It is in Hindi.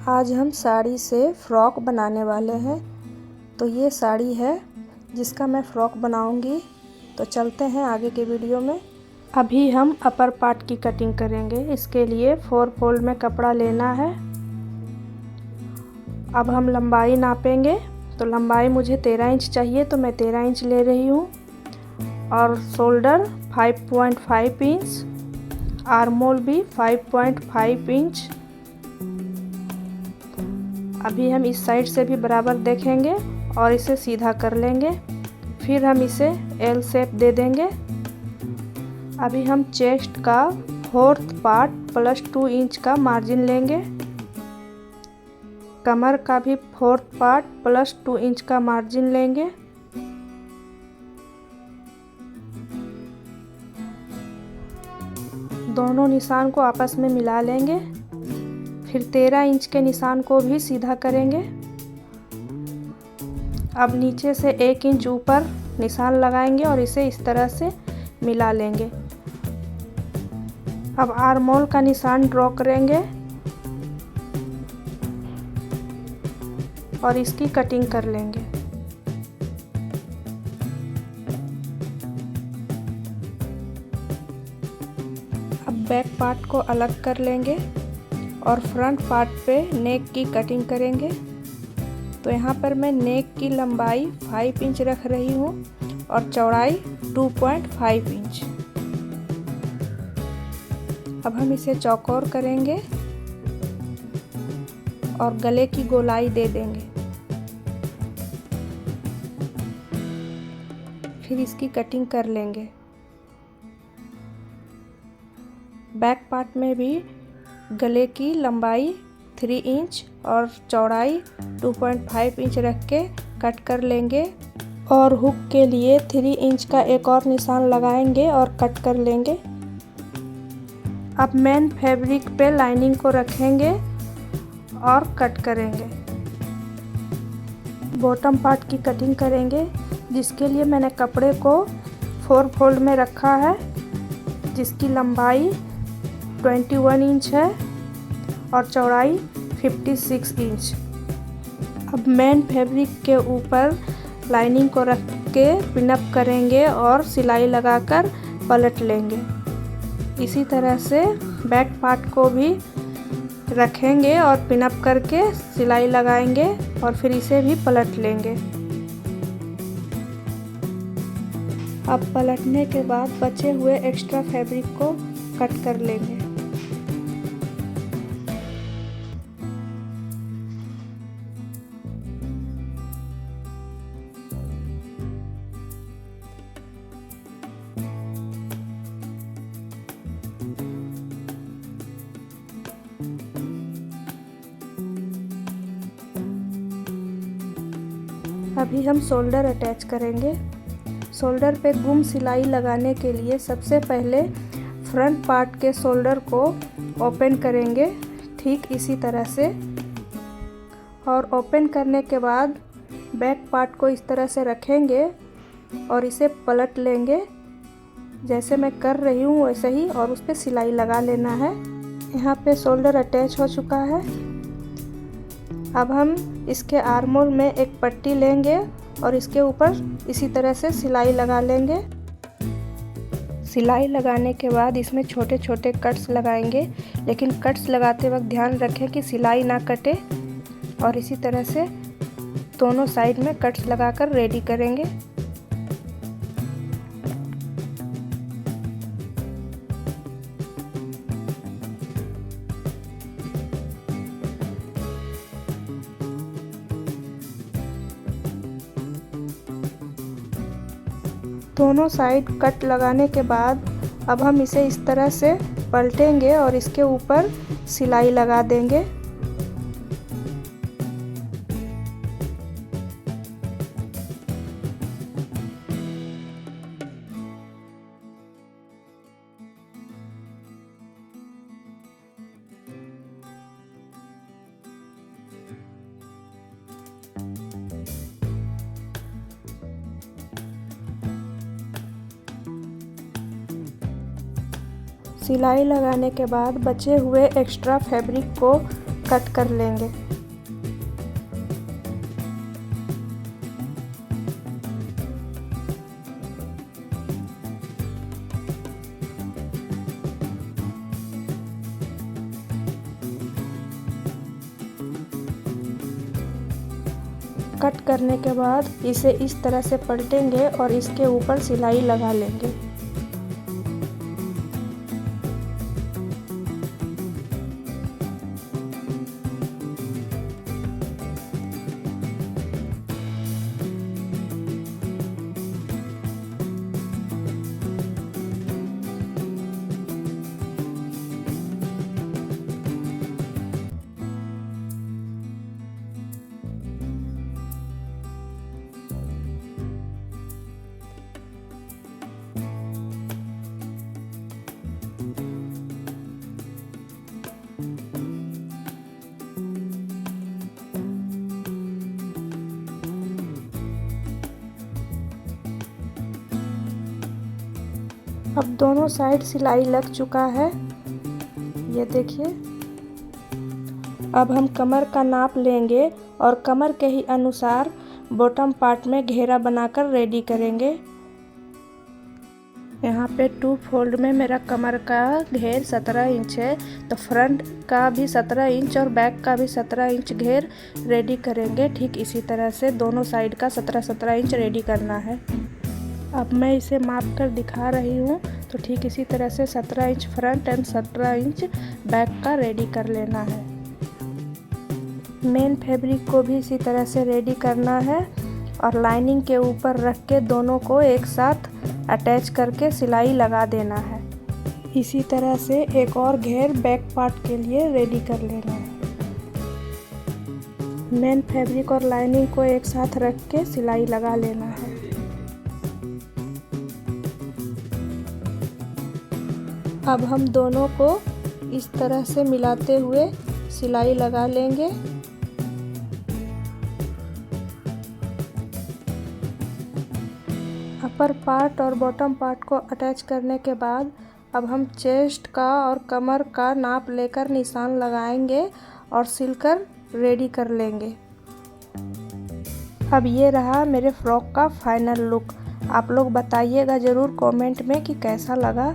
आज हम साड़ी से फ़्रॉक बनाने वाले हैं। तो ये साड़ी है जिसका मैं फ़्रॉक बनाऊंगी। तो चलते हैं आगे के वीडियो में। अभी हम अपर पार्ट की कटिंग करेंगे। इसके लिए 4 फोल्ड में कपड़ा लेना है। अब हम लंबाई नापेंगे। तो लंबाई मुझे 13 इंच चाहिए, तो मैं 13 इंच ले रही हूँ। और शोल्डर 5.5 इंच, आर्मोल भी 5.5 इंच। अभी हम इस साइड से भी बराबर देखेंगे और इसे सीधा कर लेंगे। फिर हम इसे एल शेप दे देंगे। अभी हम चेस्ट का 4th पार्ट +2 इंच का मार्जिन लेंगे। कमर का भी 4th पार्ट +2 इंच का मार्जिन लेंगे। दोनों निशान को आपस में मिला लेंगे। फिर 13 इंच के निशान को भी सीधा करेंगे। अब नीचे से 1 इंच ऊपर निशान लगाएंगे और इसे इस तरह से मिला लेंगे। अब आर्मोल का निशान ड्रॉ करेंगे और इसकी कटिंग कर लेंगे। अब बैक पार्ट को अलग कर लेंगे और फ्रंट पार्ट पे नेक की कटिंग करेंगे। तो यहाँ पर मैं नेक की लंबाई 5 इंच रख रही हूँ और चौड़ाई 2.5 इंच। अब हम इसे चौकोर करेंगे और गले की गोलाई दे देंगे। फिर इसकी कटिंग कर लेंगे। बैक पार्ट में भी गले की लंबाई 3 इंच और चौड़ाई 2.5 इंच रख के कट कर लेंगे। और हुक के लिए 3 इंच का एक और निशान लगाएंगे और कट कर लेंगे। अब मेन फैब्रिक पे लाइनिंग को रखेंगे और कट करेंगे। बॉटम पार्ट की कटिंग करेंगे, जिसके लिए मैंने कपड़े को 4 फोल्ड में रखा है, जिसकी लंबाई 21 इंच है और चौड़ाई 56 इंच। अब मेन फैब्रिक के ऊपर लाइनिंग को रख के पिनअप करेंगे और सिलाई लगाकर पलट लेंगे। इसी तरह से बैक पार्ट को भी रखेंगे और पिनअप करके सिलाई लगाएंगे और फिर इसे भी पलट लेंगे। अब पलटने के बाद बचे हुए एक्स्ट्रा फैब्रिक को कट कर लेंगे। अभी हम शोल्डर अटैच करेंगे। शोल्डर पे गुम सिलाई लगाने के लिए सबसे पहले फ्रंट पार्ट के शोल्डर को ओपन करेंगे, ठीक इसी तरह से। और ओपन करने के बाद बैक पार्ट को इस तरह से रखेंगे और इसे पलट लेंगे, जैसे मैं कर रही हूँ वैसे ही, और उस पर सिलाई लगा लेना है। यहाँ पे शोल्डर अटैच हो चुका है। अब हम इसके आर्मोल में एक पट्टी लेंगे और इसके ऊपर इसी तरह से सिलाई लगा लेंगे। सिलाई लगाने के बाद इसमें छोटे छोटे कट्स लगाएंगे, लेकिन कट्स लगाते वक्त ध्यान रखें कि सिलाई ना कटे। और इसी तरह से दोनों साइड में कट्स लगाकर रेडी करेंगे। दोनों साइड कट लगाने के बाद अब हम इसे इस तरह से पलटेंगे और इसके ऊपर सिलाई लगा देंगे। सिलाई लगाने के बाद बचे हुए एक्स्ट्रा फैब्रिक को कट कर लेंगे। कट करने के बाद इसे इस तरह से पलटेंगे और इसके ऊपर सिलाई लगा लेंगे। अब दोनों साइड सिलाई लग चुका है, ये देखिए। अब हम कमर का नाप लेंगे और कमर के ही अनुसार बॉटम पार्ट में घेरा बनाकर रेडी करेंगे। यहाँ पे 2 फोल्ड में मेरा कमर का घेर 17 इंच है, तो फ्रंट का भी 17 इंच और बैक का भी 17 इंच घेर रेडी करेंगे। ठीक इसी तरह से दोनों साइड का 17-17 इंच रेडी करना है। अब मैं इसे माप कर दिखा रही हूँ, तो ठीक इसी तरह से 17 inch front end 17 inch back का रेडी कर लेना है। मेन फैब्रिक को भी इसी तरह से रेडी करना है और लाइनिंग के ऊपर रख के दोनों को एक साथ अटैच करके सिलाई लगा देना है। इसी तरह से एक और घेर बैक पार्ट के लिए रेडी कर लेना है। मेन फैब्रिक और लाइनिंग को एक साथ रख के सिलाई लगा लेना है। अब हम दोनों को इस तरह से मिलाते हुए सिलाई लगा लेंगे। अपर पार्ट और बॉटम पार्ट को अटैच करने के बाद अब हम चेस्ट का और कमर का नाप लेकर निशान लगाएंगे और सिलकर रेडी कर लेंगे। अब ये रहा मेरे फ्रॉक का फाइनल लुक। आप लोग बताइएगा ज़रूर कमेंट में कि कैसा लगा।